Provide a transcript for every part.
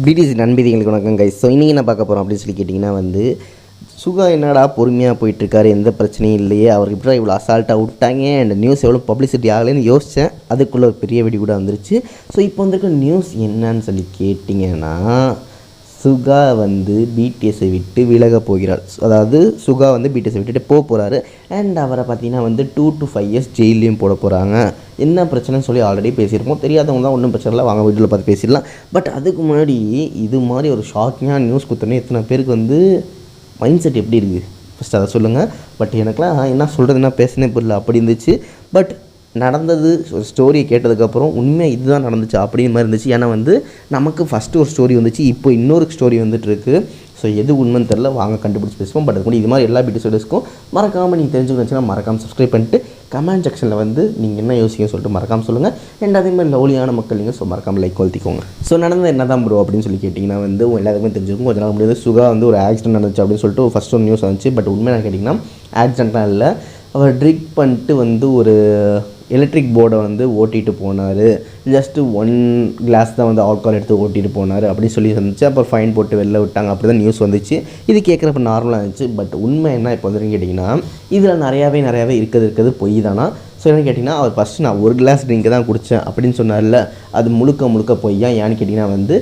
BDC நண்பதிகளுக்கு வணக்கம் guys. So இன்றைக்கி என்ன பார்க்க போகிறோம் அப்படின்னு சொல்லி கேட்டிங்கன்னா சுகா என்னடா பொறுமையாக போயிட்டுருக்காரு, எந்த பிரச்சனையும் இல்லையே, அவருக்கு இப்படி இவ்வளோ அசால்ட்டாக விட்டாங்க அண்ட் நியூஸ் எவ்வளோ பப்ளிசிட்டி ஆகலைன்னு யோசித்தேன். அதுக்குள்ளே ஒரு பெரிய வெடி கூட வந்துருச்சு. ஸோ இப்போ வந்திருக்க நியூஸ் என்னன்னு சொல்லி கேட்டிங்கன்னா, சுகா பிடிஎஸை விட்டு விலக போகிறார். அதாவது சுகா பிடிஎஸை விட்டுட்டு போகிறாரு. அண்ட் அவரை பார்த்தீங்கன்னா 2 to 5 years ஜெயிலையும் போட போகிறாங்க. என்ன பிரச்சனைன்னு சொல்லி ஆல்ரெடி பேசியிருப்போம். தெரியாதவங்க தான் ஒன்றும் பிரச்சனை இல்லை, வாங்க வீட்டில் பார்த்து பேசிடலாம். பட் அதுக்கு முன்னாடி இது மாதிரி ஒரு ஷாக்கிங்காக நியூஸ் கொடுத்தோன்னே எத்தனை பேருக்கு மைண்ட் செட் எப்படி இருக்குது ஃபஸ்ட்டு அதை சொல்லுங்கள். பட் எனக்குலாம் என்ன சொல்கிறதுனா பேசினே புரியல, அப்படி இருந்துச்சு. பட் நடந்தது ஒரு ஸ்டோரியை கேட்டதுக்கப்புறம் உண்மையாக இதுதான் நடந்துச்சு அப்படிங்கிற மாதிரி இருந்துச்சு. ஏன்னா நமக்கு ஃபஸ்ட்டு ஒரு ஸ்டோரி வந்துச்சு, இப்போ இன்னொரு ஸ்டோரி வந்துட்டுருக்கு. ஸோ எது உண்மைன்னு தெரில, வாங்க கண்டுபிடிச்சி பேசுவோம். பட் அதுக்கு இது மாதிரி எல்லா பிடி ஸ்டோரிஸ்க்கும் மறக்காமல் நீங்கள் தெரிஞ்சுக்கணுச்சுன்னா மறக்காமல் சப்ஸ்கிரைப் பண்ணிட்டு கமெண்ட் செக்ஷனில் நீங்கள் என்ன யோசிக்க சொல்லிட்டு மறக்காமல் சொல்லுங்கள். அண்ட் அதே மாதிரி லவ்லியான மக்கள் நீங்கள் ஸோ மறக்காமல் லைக் கொளுத்திக்கோங்க. ஸோ நடந்தது என்ன தான் ப்ரோ அப்படின்னு சொல்லி கேட்டிங்கன்னா எல்லாத்துக்குமே தெரிஞ்சிருக்கும். கொஞ்சம் நாள் முடியாது சுகா ஒரு ஆக்சிடென்ட் நடந்துச்சு அப்படின்னு சொல்லிட்டு ஃபஸ்ட் ஒரு நியூஸ் வந்துச்சு. பட் உண்மை நான் கேட்டிங்கன்னா ஆக்சிடென்ட்லாம் இல்லை, அவர் ட்ரிங்க் பண்ணிட்டு ஒரு எலக்ட்ரிக் போர்டை ஓட்டிகிட்டு போனார். ஜஸ்ட்டு 1 கிளாஸ் தான் ஆல்கஹால் எடுத்து ஓட்டிகிட்டு போனார் அப்படின்னு சொல்லி வந்துச்சு. அப்புறம் ஃபைன் போட்டு வெளில விட்டாங்க, அப்படி தான் நியூஸ் வந்துச்சு. இது கேட்குறப்ப நார்மலாக இருந்துச்சு. பட் உண்மை என்ன இப்போ கேட்டிங்கன்னா, இதில் நிறையாவே இருக்கிறது பொய் தானா. ஸோ என்னன்னு கேட்டிங்கன்னா, அவர் ஃபஸ்ட்டு நான் 1 கிளாஸ் ட்ரிங்க் தான் குடித்தேன் அப்படின்னு சொன்னார்ல, அது முழுக்க பொய்யா. ஏன்னு கேட்டிங்கன்னா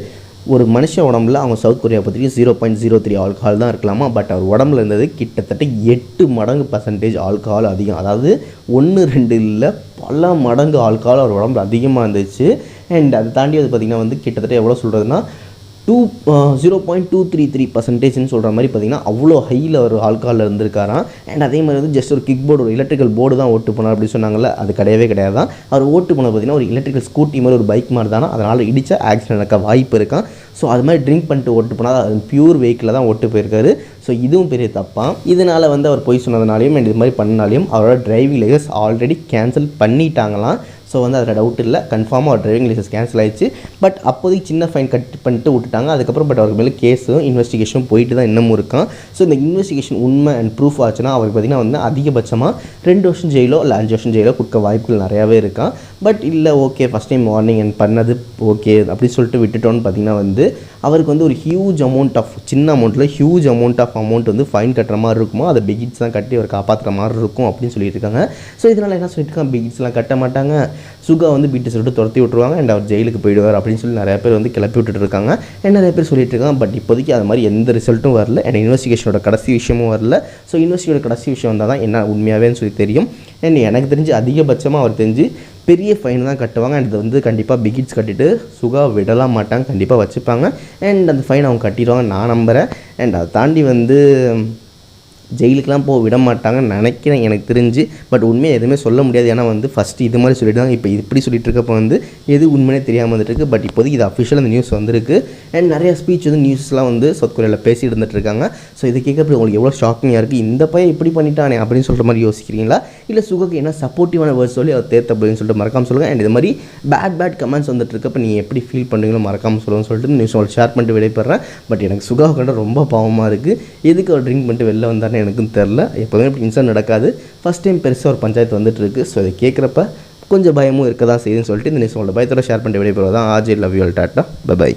ஒரு மனுஷ உடம்புல அவங்க சவுத் கொரியா பற்றி 0.03 ஆல்கஹால் தான் இருக்கலாமா. பட் அவர் உடம்புல இருந்தது கிட்டத்தட்ட 8 மடங்கு % ஆல்கஹால் அதிகம். அதாவது 1 2 இல்லை, பல மடங்கு ஆல்கஹால் அவர் உடம்புல அதிகமாக இருந்துச்சு. அண்ட் அதை தாண்டி பார்த்திங்கன்னா கிட்டத்தட்ட எவ்வளோ சொல்கிறதுனா 0.233% சொல்கிற மாதிரி பார்த்திங்கன்னா அவ்வளோ ஹையில் ஒரு ஆல்கஹாலில் இருந்திருக்காராம். அண்ட் அதே மாதிரி ஜஸ்ட் ஒரு கிக் போர்டு, ஒரு எலக்ட்ரிக்கல் போர்டு தான் ஓட்டு போனார் அப்படின்னு சொன்னாங்கல்ல, அது கிடையாது தான். அவர் ஓட்டு போனது பார்த்திங்கன்னா ஒரு எலக்ட்ரிக்கல் ஸ்கூட்டி மாதிரி ஒரு பைக் மாதிரி தானே, அதனால் இடித்தா ஆக்சிடென்ட் நடக்க வாய்ப்பு இருக்கான். ஸோ அது மாதிரி ட்ரிங்க் பண்ணிட்டு ஓட்டு போனால் அது பியூர் வெஹிக்கில் தான் ஓட்டு போயிருக்காரு. ஸோ இதுவும் பெரிய தப்பான். இதனால் அவர் போய் சொன்னதுனாலையும் அண்ட் இது மாதிரி பண்ணனாலையும் அவரோட டிரைவிங் லைசன்ஸ் ஆல்ரெடி கேன்சல் பண்ணிட்டாங்களாம். ஸோ அதில் டவுட் இல்லை, கன்ஃபார்மாக அவர் டிரைவிங் லைசன்ஸ் கேன்சல் ஆகிடுச்சு. பட் அப்போதைக்கு சின்ன ஃபைன் கட் பண்ணிட்டு விட்டுட்டாங்க. அதுக்கப்புறம் பட் அவருக்கு மேலே கேஸும் இன்வெஸ்டிகேஷனும் போயிட்டு தான் இன்னமும் இருக்கான். ஸோ இந்த இன்வெஸ்டிகேஷன் உண்மை அண்ட் ப்ரூஃப் ஆச்சுன்னா அவருக்கு பார்த்திங்கன்னா அதிகபட்சமாக 2 வருஷம் ஜெயிலோ இல்லை 5 வருஷம் ஜெயிலோ கொடுக்க வாய்ப்புகள் நிறையாவே இருக்கான். பட் இல்லை, okay first time warning and பண்ணது ஓகே அப்படின்னு சொல்லிட்டு விட்டுட்டோன்னு பார்த்திங்கன்னா அவருக்கு ஒரு ஹியூஜ் அமௌண்ட் ஆஃப், சின்ன அமௌண்ட்டில் ஹியூஜ் அமௌண்ட் ஃபைன் கட்டுற மாதிரி இருக்குமோ, அதை பிகிட்ஸ் தான் கட்டி அவர் காப்பாற்றுற மாதிரி இருக்கும் அப்படின்னு சொல்லிட்டு இருக்காங்க. ஸோ இதனால் என்ன சொல்லிட்டு இருக்காங்க, பிகிட்ஸ்லாம் கட்ட மாட்டாங்க, சுகா பிடிஎஸ் விட்டு துரத்தி விட்டுருவாங்க அண்ட் அவர் ஜெயிலுக்கு போயிடுவார் அப்படின்னு சொல்லி நிறைய பேர் கிளப்பி விட்டுட்டு இருக்காங்க. நிறைய பேர் சொல்லிட்டு இருக்காங்க. பட் இப்போதைக்கு அது மாதிரி எந்த ரிசல்ட்டும் வரல அண்ட் இன்வெஸ்டிகேஷனோட கடைசி விஷயமும் வரல. ஸோ இன்வெஸ்டிகேஷனோட கடைசி விஷயம் வந்தால் தான் என்ன உண்மையாகவேன்னு சொல்லி தெரியும். அண்ட் எனக்கு தெரிஞ்சு அதிகபட்சமாக அவர் தெரிஞ்சு பெரிய ஃபைன் தான் கட்டுவாங்க. அண்ட் இது கண்டிப்பாக பிகிட்ஸ் கட்டிட்டு சுகா விடலாம் மாட்டாங்க, கண்டிப்பாக வச்சுப்பாங்க. அண்ட் அந்த ஃபைன் அவங்க கட்டிடுவாங்க நான் நம்புகிறேன். அண்ட் அதை தாண்டி ஜெயிலுக்கெலாம் போக விட மாட்டாங்கன்னு நினைக்கிறேன் எனக்கு தெரிஞ்சு. பட் உண்மையை எதுவுமே சொல்ல முடியாது. ஏன்னா ஃபஸ்ட்டு இது மாதிரி சொல்லிட்டு இப்போ இப்படி சொல்லிட்டு இருக்கப்போ எது உண்மையே தெரியாமல் வந்துட்டுருக்கு. பட் இப்போதைக்கு இது அஃபிஷியல் அந்த நியூஸ் வந்திருக்கு. அண்ட் நிறைய ஸ்பீச் நியூஸ்லாம் சவுத் கொரியாவில் பேசிட்டு இருந்துட்டுருக்காங்க. ஸோ இது கேட்கறது உங்களுக்கு எவ்வளோ ஷாக்கிங்காக இருக்குது, இந்த பையன் இப்படி பண்ணிட்டானே அப்படின்னு சொல்கிற மாதிரி யோசிக்கிறீங்களா, இல்லை சுகாக்கு என்ன சப்போர்ட்டிவான வேர்ட்ஸ் சொல்லி அவர் தேர்த்த அப்படின்னு சொல்லிட்டு மறக்காமல் சொல்லுங்கள். அண்ட் இது மாதிரி பேட் கமெண்ட்ஸ் வந்துட்டுருக்கப்போ நீங்கள் எப்படி ஃபீல் பண்ணுறீங்களோ மறக்காமல் சொல்லுங்கன்னு சொல்லிட்டு நியூஸ் உங்களுக்கு ஷேர் பண்ணிட்டு விடைபெறேன். பட் எனக்கு சுகாவை கண்ட ரொம்ப பாவமாக இருக்குது. எதுக்கு அவர் ட்ரிங்க் பண்ணிட்டு வெளில வந்தார் எனக்கும் தெரில. எப்போதுமே இப்படி இன்சிடென்ட் நடக்காது, ஃபஸ்ட் டைம் பெருசாக ஒரு பஞ்சாயத்து வந்துட்டுருக்கு. ஸோ இதை கேட்குறப்ப கொஞ்சம் பயமும் இருக்க தான் செய்யுதுன்னு சொல்லிட்டு இந்த நியூஸ் உங்களோட பயத்தோட ஷேர் பண்ணிட்டு விடைபெறுவது தான். ஆஜே லவ் யூ ஆல், டாட்டா, பை.